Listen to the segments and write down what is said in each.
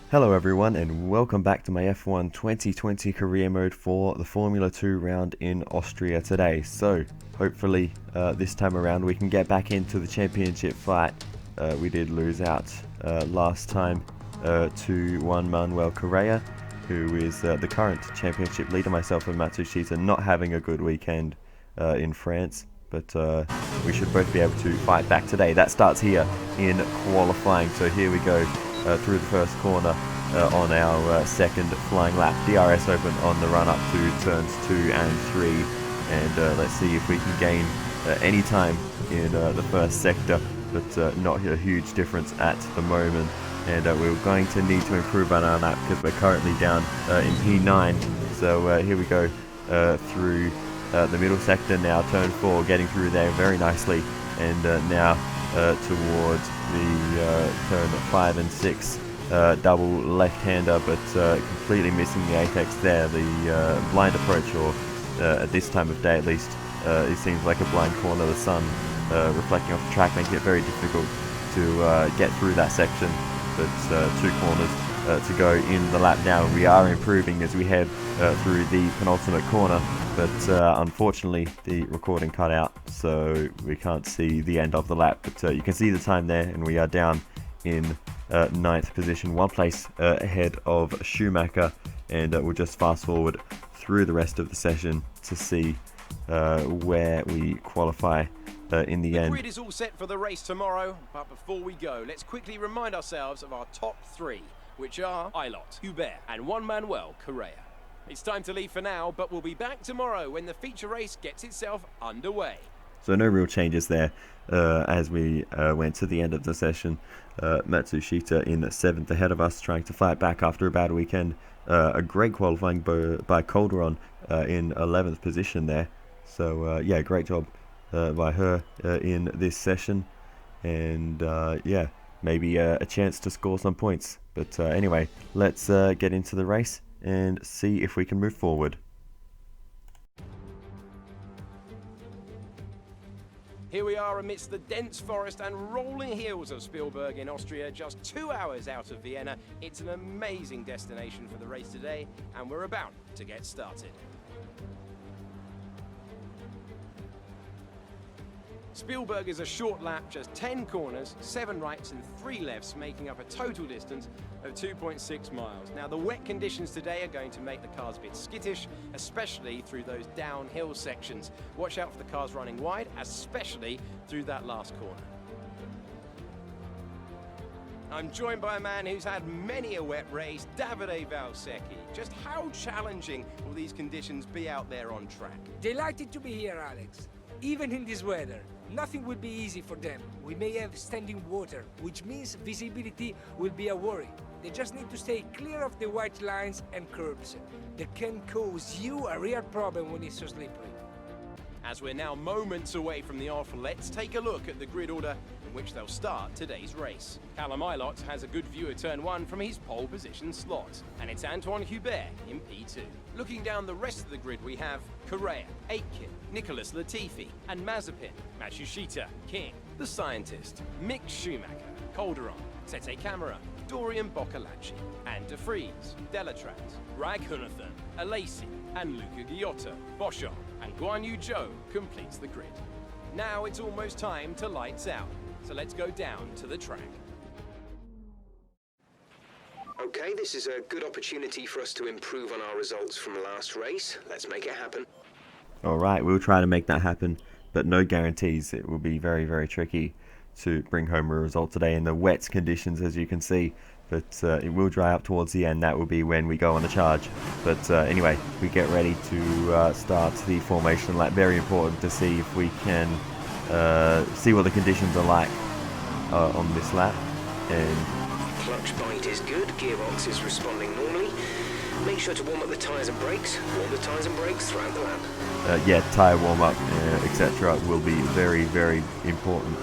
Hello everyone and welcome back to my F1 2020 career mode for the Formula 2 round in Austria today. So hopefully this time around we can get back into the championship fight. We did lose out last time to Juan Manuel Correa, who is the current championship leader. Myself and Matsushita not having a good weekend in France, but we should both be able to fight back today. That starts here in qualifying, so here we go. Through the first corner on our second flying lap. DRS open on the run up to turns 2 and 3, and let's see if we can gain any time in the first sector, but not a huge difference at the moment, and we're going to need to improve on our lap because we're currently down in P9. So here we go through the middle sector now, turn 4, getting through there very nicely, and now towards the turn 5 and 6, double left-hander, but completely missing the apex there. The blind approach, or at this time of day at least, it seems like a blind corner. The sun reflecting off the track makes it very difficult to get through that section, but 2 corners to go in the lap now. We are improving as we head through the penultimate corner, but unfortunately the recording cut out, so we can't see the end of the lap, but you can see the time there, and we are down in 9th position, 1 place ahead of Schumacher, and we'll just fast forward through the rest of the session to see where we qualify in the end. The grid is all set for the race tomorrow, but before we go, let's quickly remind ourselves of our top 3, which are Ailot, Hubert and Juan Manuel Correa. It's time to leave for now, but we'll be back tomorrow when the feature race gets itself underway. So no real changes there as we went to the end of the session. Matsushita in 7th ahead of us, trying to fight back after a bad weekend. A great qualifying by Calderon in 11th position there. So yeah, great job by her in this session. And yeah, maybe a chance to score some points. But anyway, let's get into the race and see if we can move forward. Here we are amidst the dense forest and rolling hills of Spielberg in Austria, just 2 hours out of Vienna. It's an amazing destination for the race today, and we're about to get started. Spielberg is a short lap, just 10 corners, 7 rights and 3 lefts, making up a total distance of 2.6 miles. Now, the wet conditions today are going to make the cars a bit skittish, especially through those downhill sections. Watch out for the cars running wide, especially through that last corner. I'm joined by a man who's had many a wet race, Davide Valsecchi. Just how challenging will these conditions be out there on track? Delighted to be here, Alex. Even in this weather, nothing will be easy for them. We may have standing water, which means visibility will be a worry. They just need to stay clear of the white lines and curbs. That can cause you a real problem when it's so slippery. As we're now moments away from the off, let's take a look at the grid order in which they'll start today's race. Callum Ailot has a good view of turn 1 from his pole position slot, and it's Antoine Hubert in P2. Looking down the rest of the grid, we have Correa, Aitken, Nicholas Latifi, and Mazepin, Matsushita, King, The Scientist, Mick Schumacher, Calderon, Tete Camara, Dorian Boccolacci, and De Vries, Delatraz, Raghunathan, Alesi, and Luca Giotto, Boschon, and Guan Yu Zhou completes the grid. Now it's almost time to lights out, so let's go down to the track. Okay, this is a good opportunity for us to improve on our results from last race. Let's make it happen. Alright, we'll try to make that happen, but no guarantees. It will be very, very tricky to bring home a result today in the wet conditions, as you can see, but it will dry up towards the end. That will be when we go on the charge. But anyway, we get ready to start the formation lap. Very important to see if we can see what the conditions are like on this lap. And clutch bite is good, gearbox is responding normally. Make sure to warm up the tyres and brakes. Warm the tyres and brakes throughout the lap. Yeah, tyre warm up, etc. will be very, very important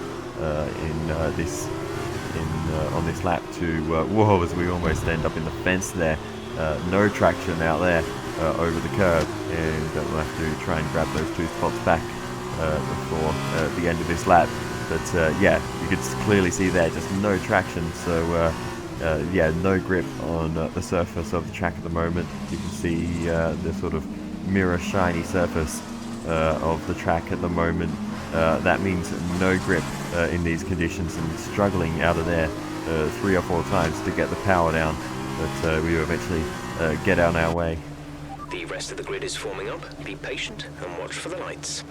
on this lap to whoa, as we almost end up in the fence there. No traction out there over the curb, and we'll have to try and grab those 2 spots back before the end of this lap. But yeah, you can clearly see there just no traction, so yeah, no grip on the surface of the track at the moment. You can see the sort of mirror shiny surface of the track at the moment. That means no grip in these conditions, and struggling out of there 3 or 4 times to get the power down, but we eventually get on our way. The rest of the grid is forming up. Be patient and watch for the lights.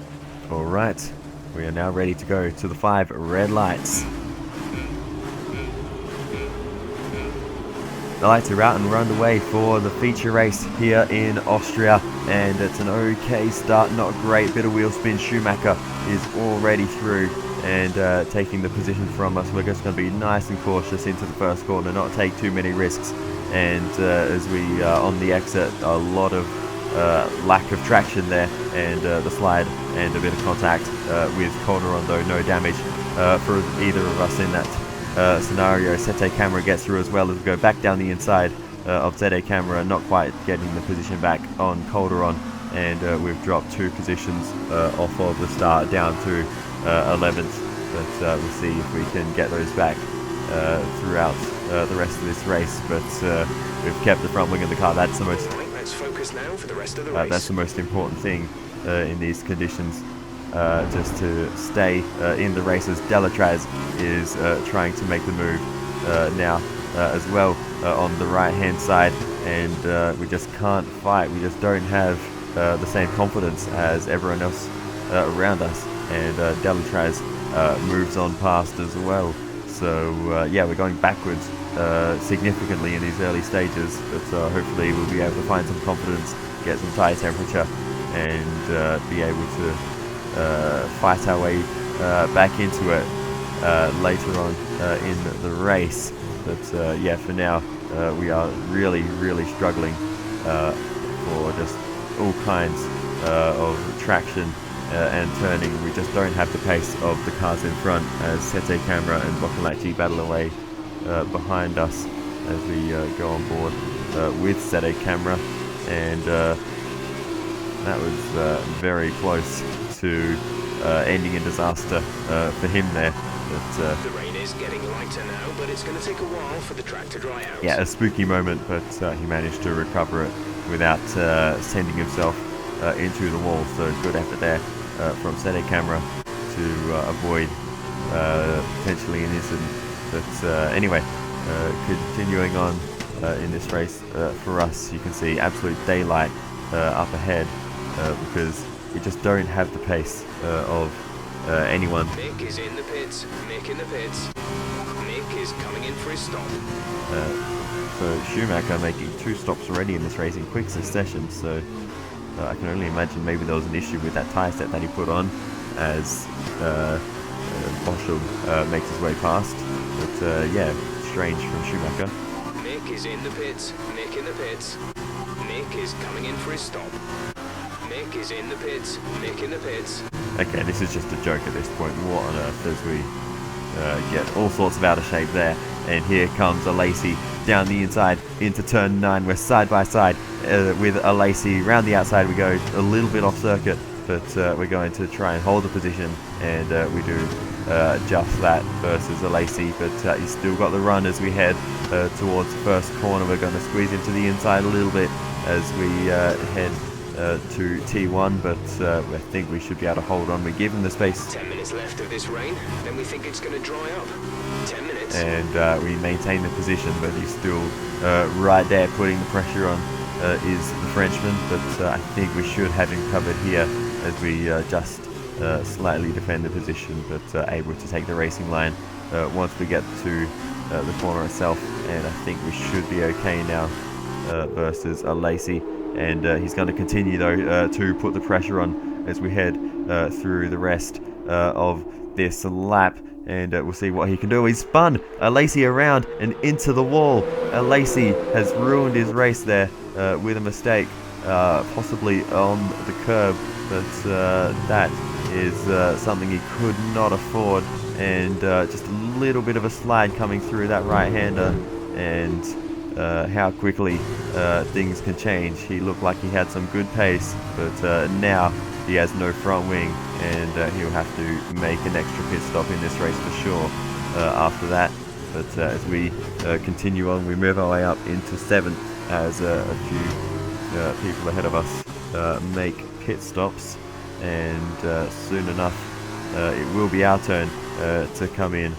Alright, we are now ready to go to the 5 red lights. The lights are out and we're underway for the feature race here in Austria, and it's an okay start, not great, bit of wheel spin. Schumacher is already through and taking the position from us. We're just going to be nice and cautious into the first corner, not take too many risks, and as we are on the exit, a lot of lack of traction there, and the slide and a bit of contact with Calderon, though no damage for either of us in that scenario. Sete Camera gets through as well as we go back down the inside of Sete Camera, not quite getting the position back on Calderon, and we've dropped 2 positions off of the start down to 11th, but we'll see if we can get those back throughout the rest of this race, but we've kept the front wing of the car. That's the most Let's focus now for the rest of the race. that's the most important thing in these conditions, just to stay in the races. Delatraz is trying to make the move now as well on the right hand side, and we just can't fight. We just don't have the same confidence as everyone else around us, and Delatraz moves on past as well. So yeah, we're going backwards significantly in these early stages, but hopefully we'll be able to find some confidence, get some tyre temperature, and be able to fight our way back into it later on in the race. But yeah, for now we are really struggling for just all kinds of traction and turning. We just don't have the pace of the cars in front, as Sete Camera and Boccolacci battle away behind us as we go on board with Sete Camera, and that was very close to ending in disaster for him there. But The rain is getting lighter now, but it's going to take a while for the track to dry out. yeah, a spooky moment, but he managed to recover it without sending himself into the wall. So good effort there from Sete Camera to avoid potentially an incident. But anyway, continuing on in this race for us, you can see absolute daylight up ahead because we just don't have the pace of anyone. Mick is in the pits. Mick in the pits. Mick is coming in for his stop. So Schumacher making 2 stops already in this race in quick succession, so I can only imagine maybe there was an issue with that tyre set that he put on as Boschel makes his way past. But yeah, strange from Schumacher. Mick is in the pits. Mick in the pits. Mick is coming in for his stop. Mick is in the pits. Mick in the pits. Okay, this is just a joke at this point. What on earth, as we get all sorts of out of shape there. And here comes a Lacey down the inside into turn 9. We're side by side with a Lacey. Round the outside we go, a little bit off circuit, but we're going to try and hold the position, and we do just that versus a Lacey, but he's still got the run as we head towards the first corner. We're going to squeeze into the inside a little bit as we head to T1, but I think we should be able to hold on. We give him the space. 10 minutes left of this rain, then we think it's going to dry up. 10 minutes. And we maintain the position, but he's still right there putting the pressure on is the Frenchman, but I think we should have him covered here as we just slightly defend the position, but able to take the racing line once we get to the corner itself, and I think we should be okay now versus a Lacey. And he's going to continue though to put the pressure on as we head through the rest of this lap, and we'll see what he can do. He's spun a Lacey around and into the wall. A Lacey has ruined his race there with a mistake, possibly on the curb, but that is something he could not afford, and just a little bit of a slide coming through that right-hander, and how quickly things can change. He looked like he had some good pace, but now he has no front wing, and he'll have to make an extra pit stop in this race for sure after that. But as we continue on, we move our way up into 7th as a few people ahead of us make pit stops, and soon enough it will be our turn to come in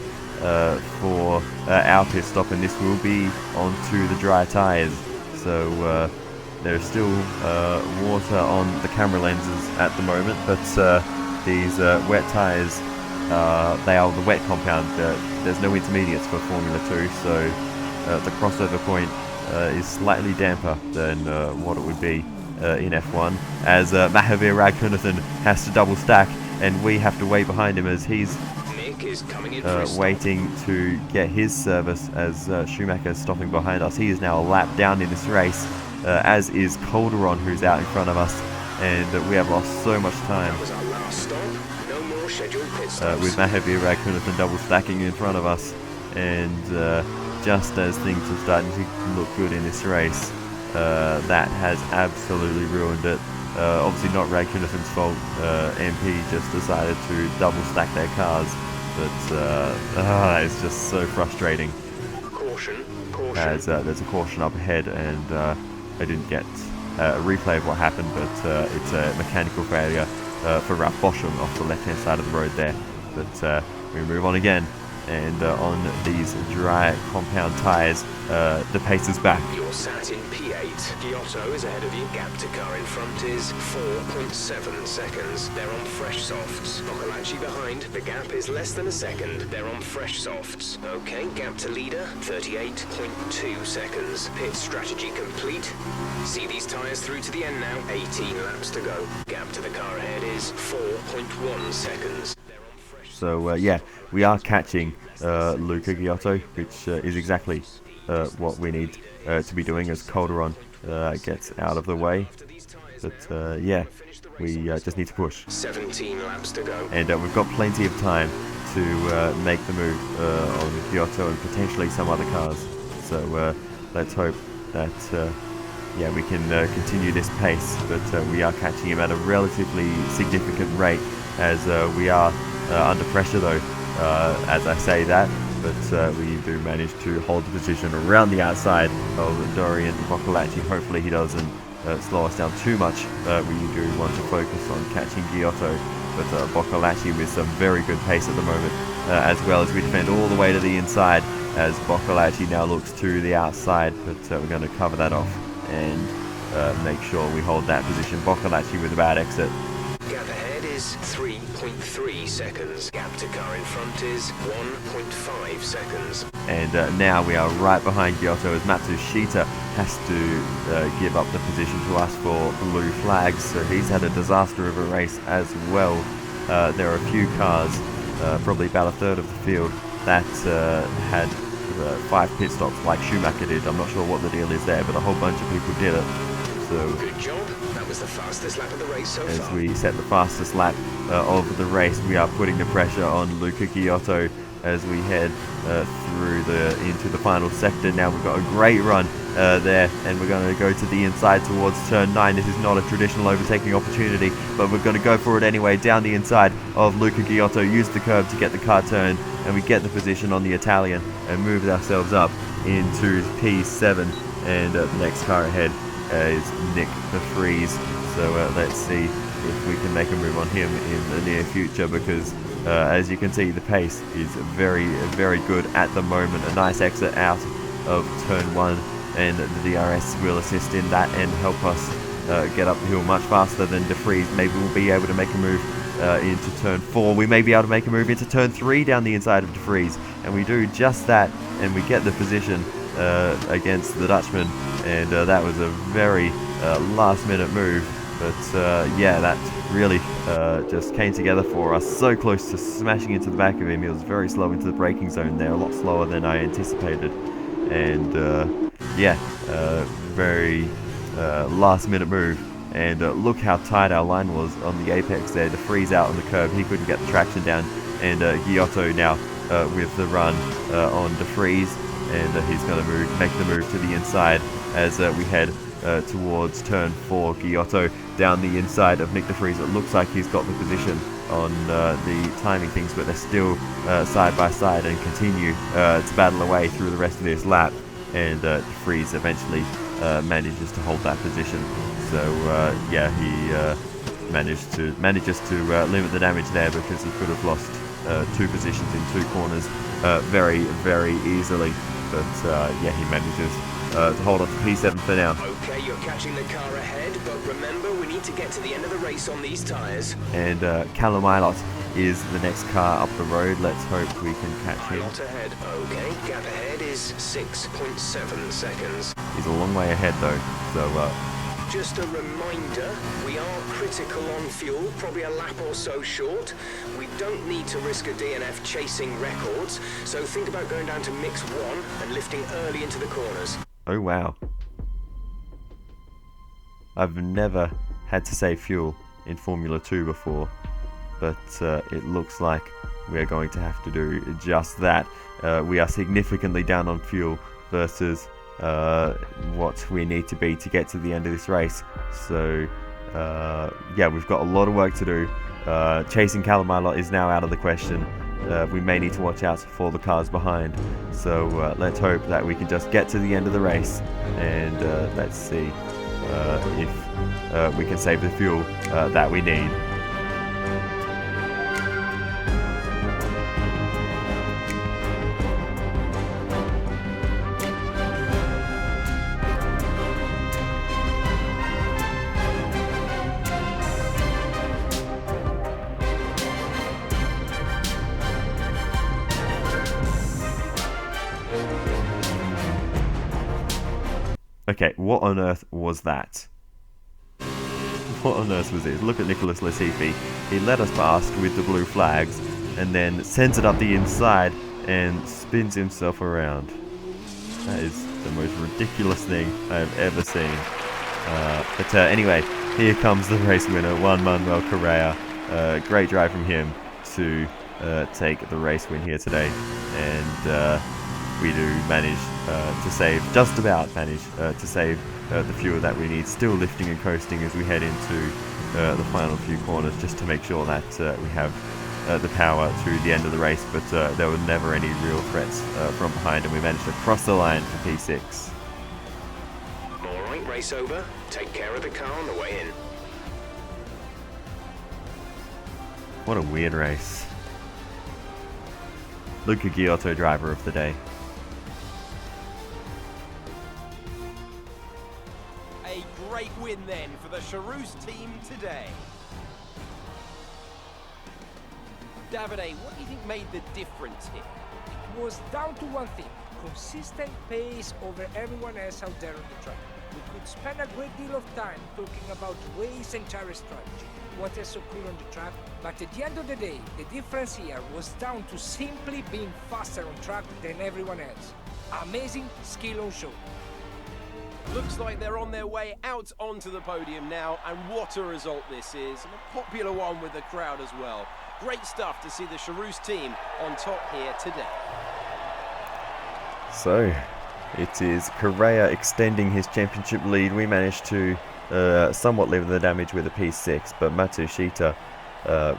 for our pit stop, and this will be onto the dry tyres. So there's still water on the camera lenses at the moment, but these wet tyres, they are the wet compound. There's no intermediates for Formula 2, so the crossover point is slightly damper than what it would be in F1, as Mahavir Raghunathan has to double stack, and we have to wait behind him as he's waiting to get his service, as Schumacher is stopping behind us. He is now a lap down in this race, as is Calderon, who's out in front of us, and we have lost so much time with Mahavir Raghunathan double stacking in front of us, and just as things are starting to look good in this race, that has absolutely ruined it. Obviously not Raghunathan's fault. MP just decided to double stack their cars, but it's just so frustrating. Caution. As there's a caution up ahead, and I didn't get a replay of what happened, but it's a mechanical failure for Ralph Boschum off the left-hand side of the road there. But we move on again, and on these dry compound tyres, the pace is back. You're sat in P8. Giotto is ahead of you. Gap to car in front is 4.7 seconds. They're on fresh softs. Auatria behind. The gap is less than a second. They're on fresh softs. Okay, gap to leader, 38.2 seconds. Pit strategy complete. See these tyres through to the end now. 18 laps to go. Gap to the car ahead is 4.1 seconds. So yeah, we are catching Luca Giotto, which is exactly what we need to be doing as Calderon gets out of the way. But yeah, we just need to push. 17 laps to go. And we've got plenty of time to make the move on Giotto and potentially some other cars. So let's hope that yeah, we can continue this pace. But we are catching him at a relatively significant rate, as we are under pressure though, as I say that, but we do manage to hold the position around the outside of Dorian Boccolacci. Hopefully he doesn't slow us down too much. We do want to focus on catching Giotto, but Boccolacci with some very good pace at the moment, as well as we defend all the way to the inside, as Boccolacci now looks to the outside, but we're going to cover that off and make sure we hold that position. Boccolacci with a bad exit. Gap ahead is 3.3 seconds. Gap to car in front is 1.5 seconds. And now we are right behind Giotto, as Matsushita has to give up the position to us for blue flags. So he's had a disaster of a race as well. There are a few cars, probably about a third of the field, that had 5 pit stops like Schumacher did. I'm not sure what the deal is there, but a whole bunch of people did it. So good job. That was the fastest lap of the race so far. As we set the fastest lap of the race, we are putting the pressure on Luca Giotto as we head into the final sector. Now we've got a great run there, and we're going to go to the inside towards turn 9. This is not a traditional overtaking opportunity, but we're going to go for it anyway. Down the inside of Luca Giotto, use the curb to get the car turned, and we get the position on the Italian and move ourselves up into P7, and the next car ahead is Nick de Vries. So let's see if we can make a move on him in the near future, because as you can see, the pace is very, very good at the moment. A nice exit out of turn 1, and the DRS will assist in that and help us get up the hill much faster than de Vries. Maybe we'll be able to make a move into turn 4. We may be able to make a move into turn 3 down the inside of de Vries, and we do just that, and we get the position against the Dutchman, and that was a very last minute move, but yeah, that really just came together for us. So close to smashing into the back of him. He was very slow into the braking zone there, a lot slower than I anticipated, and yeah, very last minute move. And look how tight our line was on the apex there. De Vries out on the curb, he couldn't get the traction down, and Giotto now with the run on de Vries, and he's going to make the move to the inside as we head towards turn 4. Giotto down the inside of Nick de Vries. It looks like he's got the position on the timing things, but they're still side by side and continue to battle away through the rest of this lap. And de Vries eventually manages to hold that position. So yeah, he manages to limit the damage there, because he could have lost 2 positions in 2 corners very, very easily. But yeah, he manages to hold on to P7 for now. Okay, you're catching the car ahead, but remember, we need to get to the end of the race on these tyres. And Callum Ilott is the next car up the road. Let's hope we can catch him. Ilott ahead. Okay, gap ahead is 6.7 seconds. He's a long way ahead though, so just a reminder, we are critical on fuel, probably a lap or so short. We don't need to risk a DNF chasing records, so think about going down to mix 1 and lifting early into the corners. oh wow. I've never had to save fuel in Formula 2 before, but it looks like we're going to have to do just that. We are significantly down on fuel versus what we need to be to get to the end of this race. So yeah, we've got a lot of work to do. Chasing Callum Ilott is now out of the question. We may need to watch out for the cars behind. So let's hope that we can just get to the end of the race, and let's see if we can save the fuel that we need. Okay, what on earth was that? What on earth was it? Look at Nicholas Latifi. He led us past with the blue flags and then sends it up the inside and spins himself around. That is the most ridiculous thing I have ever seen. But anyway, here comes the race winner, Juan Manuel Correa. Great drive from him to take the race win here today. And we do manage to save, just about manage to save the fuel that we need. Still lifting and coasting as we head into the final few corners, just to make sure that we have the power to the end of the race. But there were never any real threats from behind, and we managed to cross the line for P6. Alright, race over. Take care of the car on the way in. What a weird race. Luca Giotto, driver of the day. Great win then for the Charouz team today. Davide, what do you think made the difference here? It was down to one thing: consistent pace over everyone else out there on the track. We could spend a great deal of time talking about race and tire strategy, what else occurred on the track, but at the end of the day, the difference here was down to simply being faster on track than everyone else. Amazing skill on show. Looks like they're on their way out onto the podium now, and what a result this is, and a popular one with the crowd as well. Great stuff to see the Charouz team on top here today. So, it is Correa extending his championship lead. We managed to somewhat limit the damage with a P6, but Matsushita,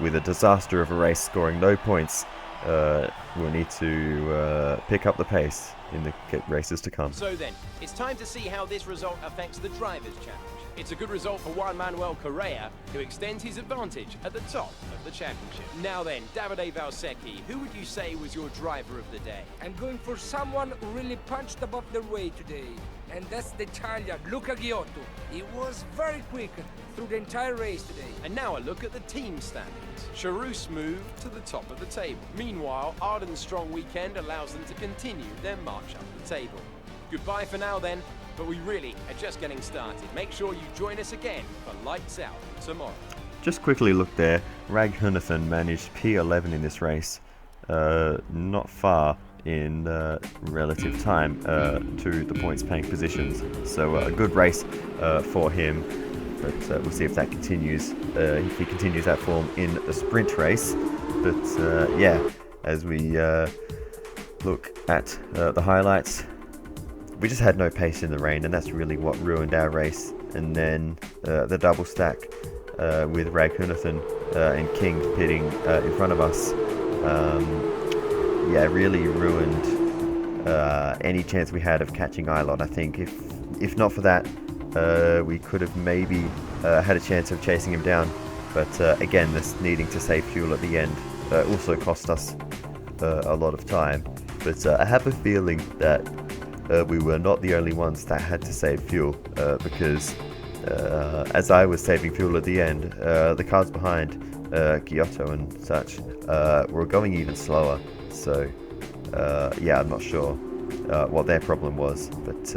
with a disaster of a race, scoring no points, will need to pick up the pace in the races to come. So then, it's time to see how this result affects the Drivers' Challenge. It's a good result for Juan Manuel Correa, who extends his advantage at the top of the championship. Now then, Davide Valsecchi, who would you say was your driver of the day? I'm going for someone who really punched above their weight today, and that's the Italian Luca Giotto. He was very quick through the entire race today. And now a look at the team standings. Charouz moved to the top of the table. Meanwhile, Arden's strong weekend allows them to continue their march up the table. Goodbye for now then, but we really are just getting started. Make sure you join us again for Lights Out tomorrow. Just quickly look there, Rag Hunathan managed P11 in this race, not far in relative time to the points paying positions. So a good race for him, but we'll see if that continues, if he continues that form in the sprint race. But yeah, as we look at the highlights, we just had no pace in the rain, and that's really what ruined our race. And then the double stack with Raikkonen and King pitting in front of us, yeah, really ruined any chance we had of catching Ilott. I think if not for that, we could have maybe had a chance of chasing him down. But again, this needing to save fuel at the end also cost us a lot of time. But I have a feeling that we were not the only ones that had to save fuel, because as I was saving fuel at the end, the cars behind, Giotto and such, were going even slower. So yeah, I'm not sure what their problem was, but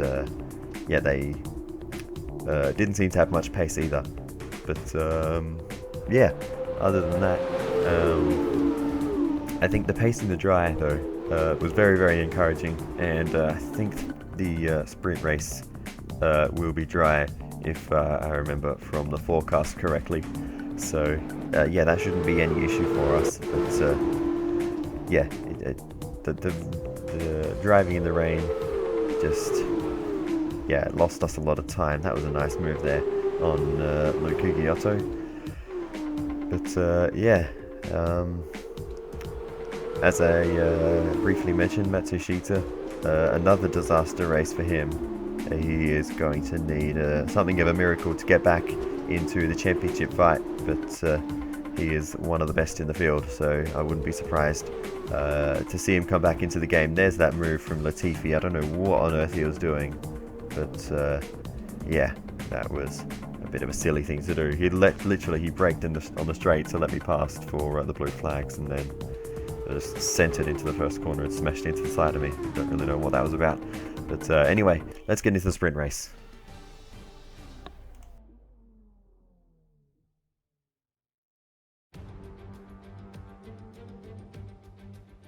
yeah, they didn't seem to have much pace either. But yeah, other than that, I think the pace in the dry though was very, very encouraging, and I think the sprint race will be dry, if I remember from the forecast correctly. So yeah, that shouldn't be any issue for us. But yeah, the driving in the rain just, yeah, it lost us a lot of time. That was a nice move there on Luca Giotto. But yeah, as I briefly mentioned, Matsushita, another disaster race for him. He is going to need something of a miracle to get back into the championship fight, but he is one of the best in the field, so I wouldn't be surprised to see him come back into the game. There's that move from Latifi. I don't know what on earth he was doing, but yeah, that was a bit of a silly thing to do. He literally braked on the straight to let me pass for the blue flags, and then just centered into the first corner and smashed into the side of me. Don't really know what that was about. But anyway, let's get into the sprint race.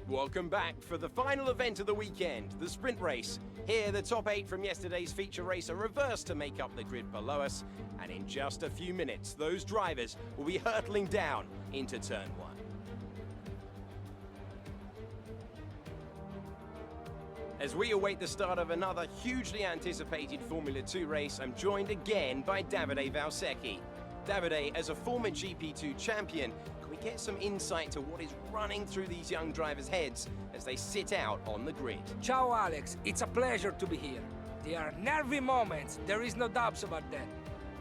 Welcome back for the final event of the weekend, the sprint race. Here, the top 8 from yesterday's feature race are reversed to make up the grid below us, and in just a few minutes, those drivers will be hurtling down into turn 1. As we await the start of another hugely anticipated Formula 2 race, I'm joined again by Davide Valsecchi. Davide, as a former GP2 champion, can we get some insight to what is running through these young drivers' heads as they sit out on the grid? Ciao Alex, it's a pleasure to be here. There are nervy moments, there is no doubts about that.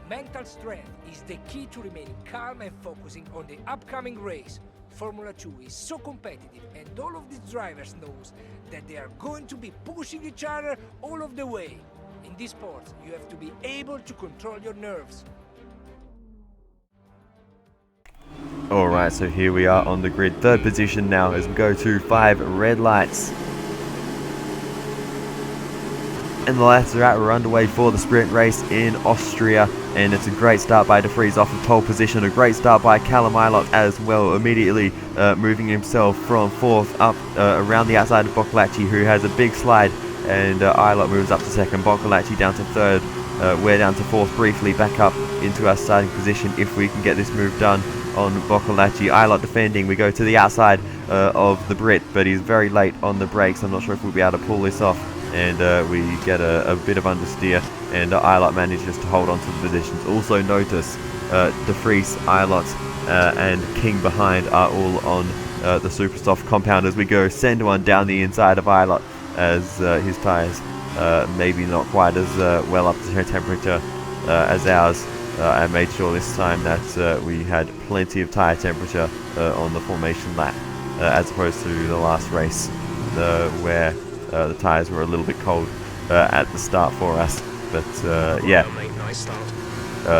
Mental strength is the key to remaining calm and focusing on the upcoming race. Formula 2 is so competitive, and all of these drivers knows that they are going to be pushing each other all of the way. In this sport, you have to be able to control your nerves. Alright, so here we are on the grid, third position now as we go to 5 red lights. And the laps are underway for the sprint race in Austria, and it's a great start by De Vries off of pole position, a great start by Callum Ilott as well, immediately moving himself from 4th up around the outside of Boccolacci, who has a big slide, and Ilott moves up to 2nd, Boccolacci down to 3rd, we're down to 4th briefly, back up into our starting position if we can get this move done on Boccolacci. Ilott defending, we go to the outside of the Brit, but he's very late on the brakes. I'm not sure if we'll be able to pull this off, and we get a bit of understeer, and Ilott manages to hold on to the positions. Also notice De Vries, Ilott and King behind are all on the super soft compound as we go send one down the inside of Ilott, as his tyres maybe not quite as well up to temperature as ours. I made sure this time that we had plenty of tyre temperature on the formation lap, as opposed to the last race where the tyres were a little bit cold at the start for us. But yeah,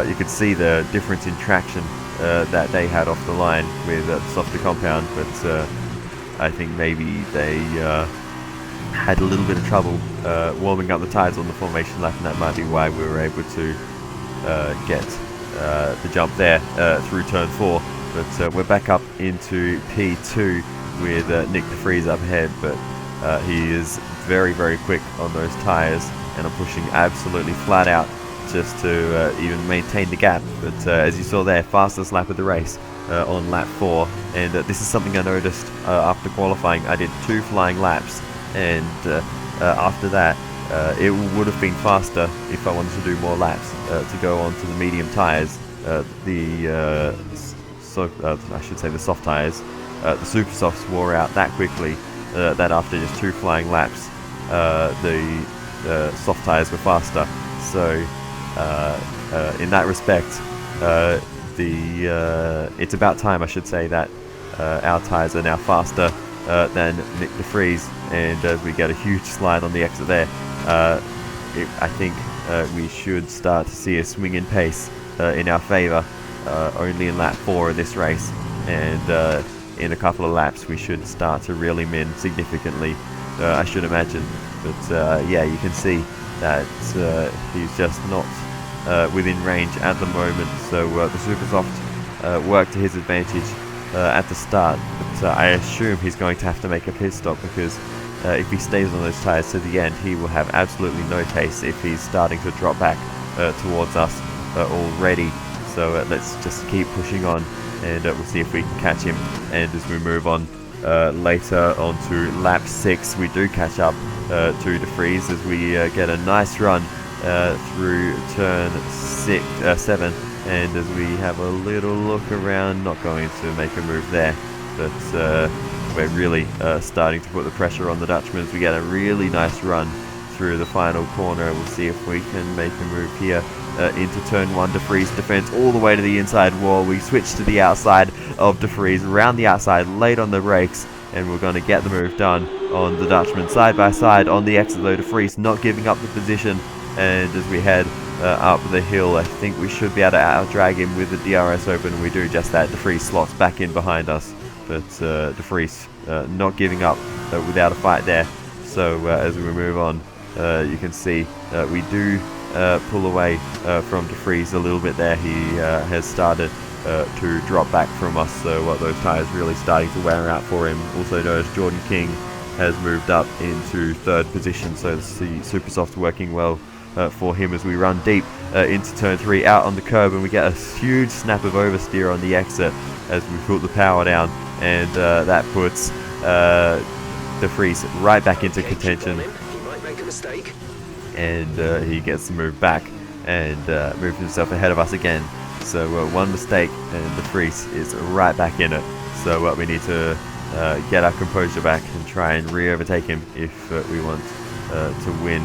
you could see the difference in traction that they had off the line with the softer compound, but I think maybe they had a little bit of trouble warming up the tyres on the formation lap, and that might be why we were able to get the jump there through turn 4. But we're back up into P2 with Nick De Vries up ahead, but he is very, very quick on those tyres, and I'm pushing absolutely flat out just to even maintain the gap. But as you saw there, fastest lap of the race on lap 4, and this is something I noticed after qualifying. I did 2 flying laps, and after that it would have been faster if I wanted to do more laps to go on to the medium tyres. I should say the soft tyres. The super softs wore out that quickly that after just 2 flying laps, the soft tyres were faster. So in that respect, it's about time, I should say, that our tyres are now faster than Nick de Vries, and as we get a huge slide on the exit there, I think we should start to see a swing in pace in our favour only in lap 4 of this race, and in a couple of laps we should start to reel him in significantly, I should imagine. But yeah, you can see that he's just not within range at the moment, so the super soft worked to his advantage at the start, but I assume he's going to have to make a pit stop, because if he stays on those tyres to the end, he will have absolutely no pace if he's starting to drop back towards us already. So let's just keep pushing on, and we'll see if we can catch him. And as we move on later onto lap 6, we do catch up to de Vries as we get a nice run through turn 7, and as we have a little look around, not going to make a move there, but we're really starting to put the pressure on the Dutchman as we get a really nice run through the final corner. We'll see if we can make a move here into turn 1. De Vries defends all the way to the inside wall. We switch to the outside of de Vries, around the outside, late on the brakes, and we're going to get the move done on the Dutchman. Side by side on the exit though, de Vries not giving up the position, and as we head up the hill, I think we should be able to out-drag him with the DRS open. We do just that. De Vries slots back in behind us, but de Vries not giving up without a fight there. So as we move on, you can see we do pull away from de Vries a little bit there. He has started to drop back from us, so those tyres really starting to wear out for him. Also notice Jordan King has moved up into 3rd position, so the super soft working well for him as we run deep into turn 3, out on the curb, and we get a huge snap of oversteer on the exit as we put the power down, and that puts de Vries right back into contention. He might make a mistake. And he gets the move back and moves himself ahead of us again. So one mistake and de Vries is right back in it. So we need to get our composure back and try and re-overtake him if we want to win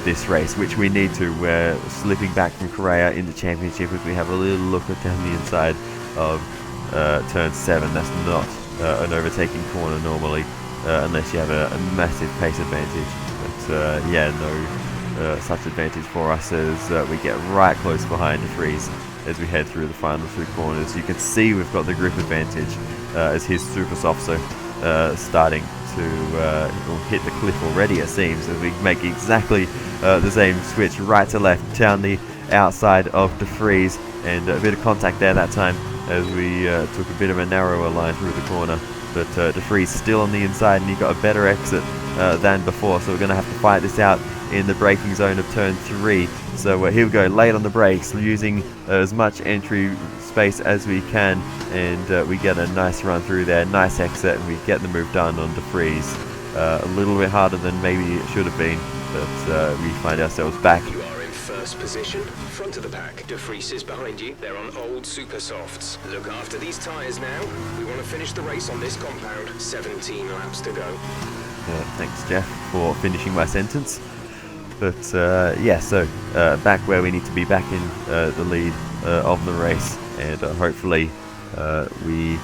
this race, which we need to. We're slipping back from Korea in the championship as we have a little look down the inside of turn 7. That's not an overtaking corner normally, unless you have a massive pace advantage. But yeah, no such advantage for us as we get right close behind de Vries as we head through the final 2 corners. You can see we've got the grip advantage as his super soft, so starting to hit the cliff already, it seems, as we make exactly the same switch right to left down the outside of de Vries, and a bit of contact there that time as we took a bit of a narrower line through the corner, but de Vries still on the inside, and he got a better exit than before, so we're going to have to fight this out in the braking zone of turn 3. So here we go, late on the brakes, using as much entry space as we can, and we get a nice run through there, nice exit, and we get the move done on de Vries. A little bit harder than maybe it should have been, but we find ourselves back. You are in 1st position, front of the pack. De Vries is behind you. They're on old super softs. Look after these tyres now. We want to finish the race on this compound. 17 laps to go. Thanks, Jeff, for finishing my sentence. But yeah, so back where we need to be, back in the lead of the race, and hopefully we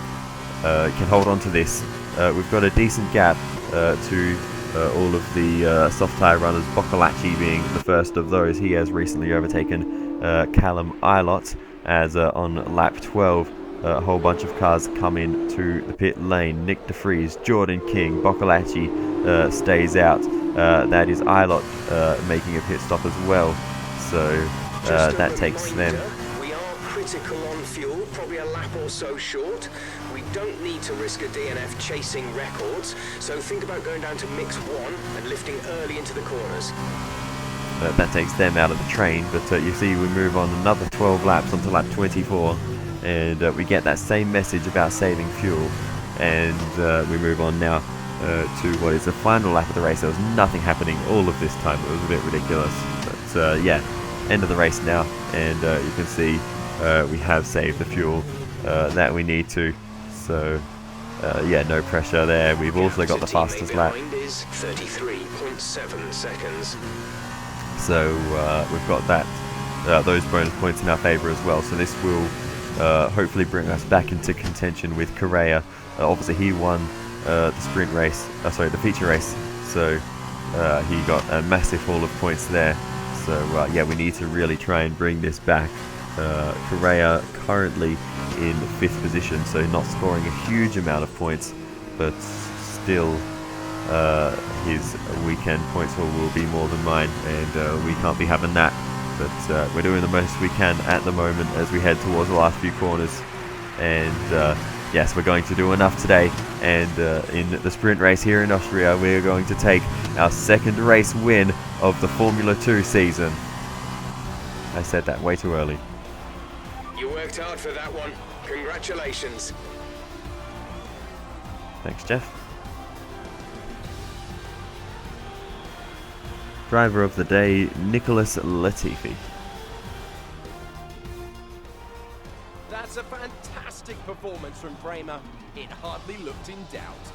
can hold on to this. We've got a decent gap to all of the soft tyre runners, Auatria being the first of those. He has recently overtaken Callum Ilott as on lap 12 a whole bunch of cars come into the pit lane. Nick de Vries, Jordan King, Auatria stays out. That is Ilott making a pit stop as well, so that takes them. We are critical on fuel, probably a lap or so short. We don't need to risk a DNF chasing records, so think about going down to mix 1 and lifting early into the corners. That takes them out of the train, but you see we move on another 12 laps onto lap 24, and we get that same message about saving fuel, and we move on now to what is the final lap of the race. There was nothing happening all of this time. It was a bit ridiculous. But yeah, end of the race now, and you can see we have saved the fuel that we need to. So yeah, no pressure there. We've also got the fastest lap. 33.7 seconds. So we've got that those bonus points in our favour as well. So this will hopefully bring us back into contention with Correa. Obviously he won the sprint race, sorry, the feature race. So he got a massive haul of points there. So yeah, we need to really try and bring this back. Correa currently in 5th position, so not scoring a huge amount of points, but still his weekend points haul will be more than mine, and we can't be having that. But we're doing the most we can at the moment as we head towards the last few corners, and yes, we're going to do enough today. And in the sprint race here in Austria, we're going to take our 2nd race win of the Formula 2 season. I said that way too early. You worked hard for that one. Congratulations. Thanks, Jeff. Driver of the day, Nicholas Latifi. That's a fantastic performance from Bremer. It hardly looked in doubt.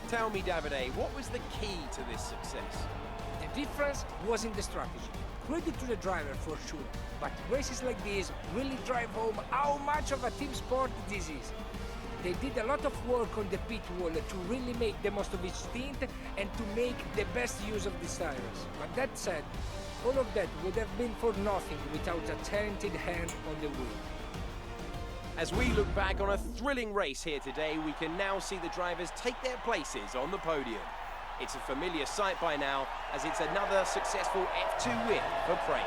Tell me, Davide, what was the key to this success? The difference was in the strategy. Credit to the driver for sure, but races like this really drive home how much of a team sport this is. They did a lot of work on the pit wall to really make the most of each stint and to make the best use of these tires. But that said, all of that would have been for nothing without a talented hand on the wheel. As we look back on a thrilling race here today, we can now see the drivers take their places on the podium. It's a familiar sight by now, as it's another successful F2 win for Bremer.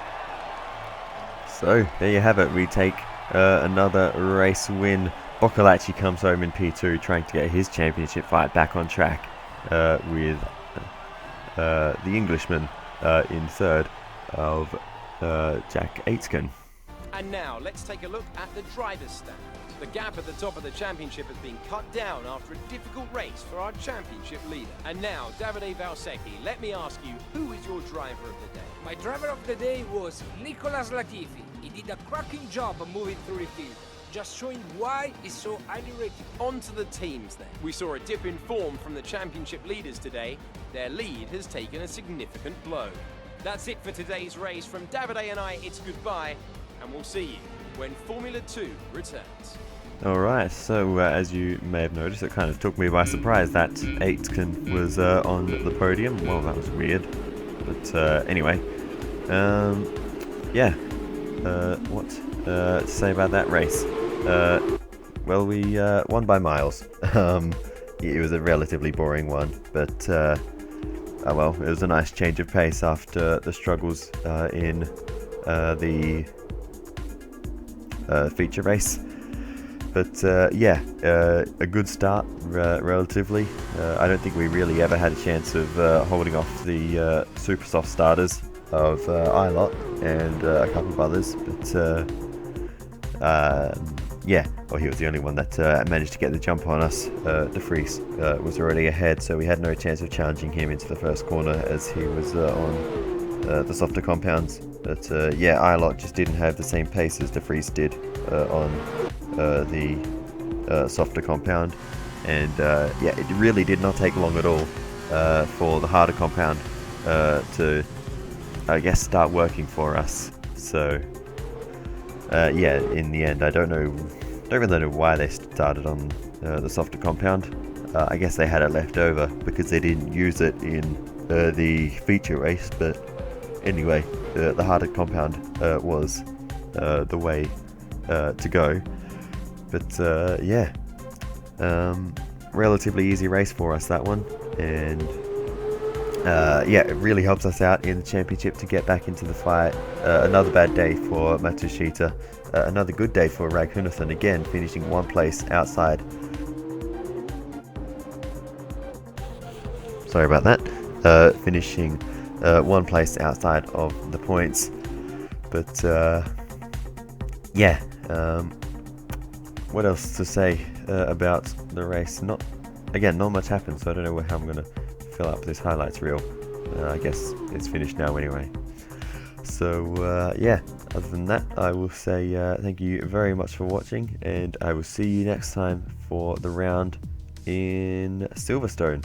So there you have it. We take another race win. Auatria comes home in P2, trying to get his championship fight back on track with the Englishman in 3rd of Jack Aitken. And now let's take a look at the driver's stand. The gap at the top of the championship has been cut down after a difficult race for our championship leader. And now, Davide Valsecchi, let me ask you, who is your driver of the day? My driver of the day was Nicholas Latifi. He did a cracking job of moving through the field, just showing why he's so highly rated. On to the teams then. We saw a dip in form from the championship leaders today. Their lead has taken a significant blow. That's it for today's race. From Davide and I, it's goodbye, and we'll see you when Formula 2 returns. Alright, so as you may have noticed, it kind of took me by surprise that Aitken was on the podium. Well, that was weird. But anyway, yeah, what to say about that race? Well, we won by miles. It was a relatively boring one, but oh well, it was a nice change of pace after the struggles in the feature race. But yeah, a good start relatively. I don't think we really ever had a chance of holding off the super soft starters of Ilott and a couple of others. But yeah, well, he was the only one that managed to get the jump on us. De Vries was already ahead, so we had no chance of challenging him into the first corner as he was on the softer compounds. But yeah, Ilott just didn't have the same pace as De Vries did on the softer compound, and yeah, it really did not take long at all for the harder compound to, I guess, start working for us. So yeah, in the end, I don't really know why they started on the softer compound. I guess they had it left over because they didn't use it in the feature race, but anyway, the harder compound was the way to go. But yeah, relatively easy race for us, that one, and yeah, it really helps us out in the championship to get back into the fight. Another bad day for Matsushita, another good day for Raghunathan, again finishing one place outside. Sorry about that. Finishing one place outside of the points, but yeah. What else to say about the race? Not again, not much happened, so I don't know how I'm going to fill up this highlights reel. I guess it's finished now anyway. So yeah, other than that, I will say thank you very much for watching, and I will see you next time for the round in Silverstone.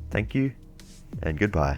Thank you, and goodbye.